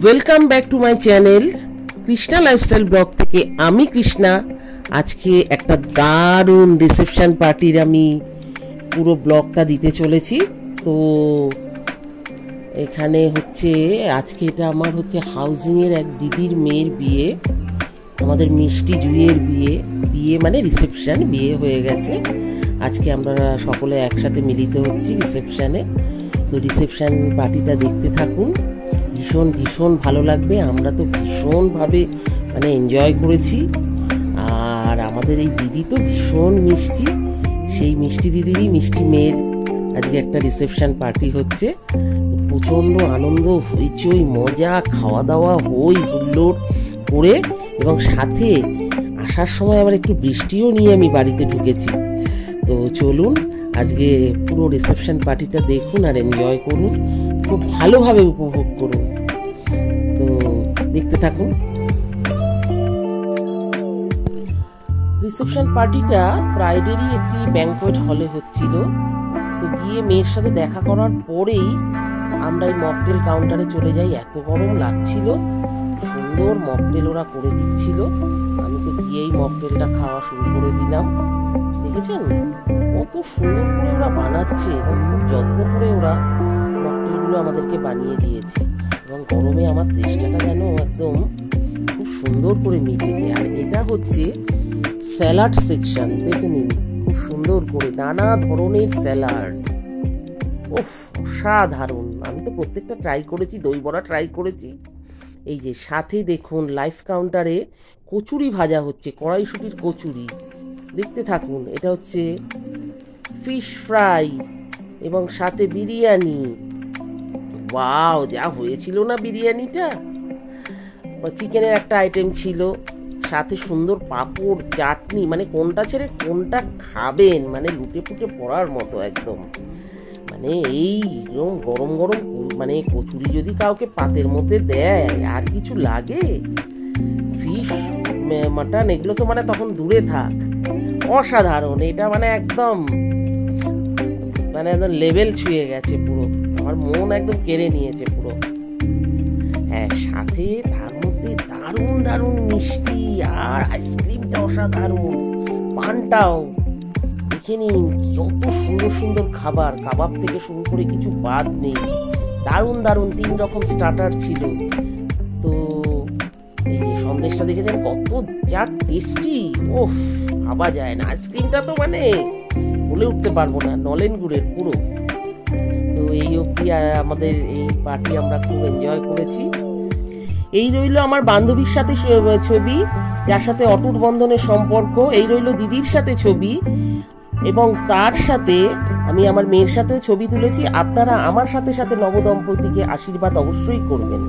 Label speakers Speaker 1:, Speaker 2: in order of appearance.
Speaker 1: Welcome back to my channel Krishna lifestyle blog থেকে আমি কৃষ্ণা। আজকে একটা দারুণ রিসেপশন পার্টির আমি পুরো ব্লগটা দিতে চলেছি। তো এখানে হচ্ছে আজকে এটা আমার হচ্ছে হাউজিংয়ের এক দিদির মেয়ের বিয়ে, আমাদের মিষ্টি জুইয়ের বিয়ে মানে রিসেপশন, বিয়ে হয়ে গেছে। আজকে আমরা সকলে একসাথে মিলিত হচ্ছি রিসেপশনে। তো রিসেপশন পার্টিটা দেখতে থাকুন, ভীষণ ভীষণ ভালো লাগবে। আমরা তো ভীষণভাবে মানে এনজয় করেছি। আর আমাদের এই দিদি তো ভীষণ মিষ্টি, সেই মিষ্টি দিদিরই মিষ্টি মেয়ের আজকে একটা রিসেপশন পার্টি হচ্ছে। প্রচণ্ড আনন্দ, হইচই, মজা, খাওয়া দাওয়া, হই হুল্লোড় করে, এবং সাথে আসার সময় আবার একটু বৃষ্টিও নিয়ে আমি বাড়িতে ঢুকেছি। তো চলুন আজকে পুরো রিসেপশন পার্টিটা দেখুন আর এনজয় করুন, খুব ভালোভাবে উপভোগ করুন। তো দেখতে থাকুন। রিসেপশন পার্টিটা প্রাইডেরই একটি ব্যাংকোয়েট হলে হচ্ছিল। তো গিয়ে মেয়ের সাথে দেখা করার পরেই আমরা এই মকটেল কাউন্টারে চলে যাই। এত গরম লাগছিল, সুন্দর মকটেল ওরা করে দিচ্ছিল। আমি তো গিয়েই মকটেলটা খাওয়া শুরু করে দিলাম। দেখেছেন কত সুন্দর করে ওরা বানাচ্ছে এবং খুব যত্ন করে ওরা মকটেলগুলো আমাদেরকে বানিয়ে দিয়েছে। এবং গরমে আমার তেষ্টাটা যেন একদম খুব সুন্দর করে মিটেছে। আর এটা হচ্ছে স্যালাড সেকশন, দেখে নিন খুব সুন্দর করে নানা ধরনের স্যালাড। ওফ, অসাধারণ। আমি তো প্রত্যেকটা ট্রাই করেছি, দই বড়া ট্রাই করেছি। এই যে সাথে দেখুন লাইফ কাউন্টারে কচুরি ভাজা হচ্ছে, কড়াইশুটির কচুরি। দেখতে থাকুন। এটা হচ্ছে ফিশ ফ্রাই এবং সাথে বিরিয়ানি। ওয়াও, যা হয়েছিল না বিরিয়ানিটা। চিকেনের একটা আইটেম ছিল, সাথে সুন্দর পাঁপড়, চাটনি, মানে কোনটা ছেড়ে কোনটা খাবেন, মানে লুটে পুটে পড়ার মতো একদম। মানে এই গরম গরম মানে কচুরি যদি কাউকে পাতের মধ্যে দেয়, আর কিছু লাগে? ফিশ, মাটন এগুলো তো মানে তখন দূরে থাক। অসাধারণ, এটা মানে একদম মানে একদম লেভেল ছুঁয়ে গেছে পুরো, আমার মন একদম কেড়ে নিয়েছে পুরো। হ্যাঁ, সাথে তার মধ্যে দারুণ দারুণ মিষ্টি, আর আইসক্রিমটা অসাধারণ, পানটাও। দেখে নিন যত সুন্দর সুন্দর খাবার, কাবাব থেকে শুরু করে কিছু বাদ নেই। দারুণ দারুণ 3 রকম স্টার্টার ছিল। তো এই যে সন্দেশটা দেখেছেন কত যা টেস্টি, ওফ ভাবা যায় না। আইসক্রিমটা তো মানে বলে উঠতে পারবো না, নলেন গুড়ের পুরো। তো এই অবধি আমাদের এই পার্টি আমরা খুব এনজয় করেছি। এই রইল আমার বান্ধবীর সাথে ছবি, যার সাথে অটুট বন্ধনের সম্পর্ক। এই রইল দিদির সাথে ছবি, এবং তার সাথে আমি আমার মেয়ের সাথেও ছবি তুলেছি। আপনারা আমার সাথে সাথে নবদম্পতিকে আশীর্বাদ অবশ্যই করবেন।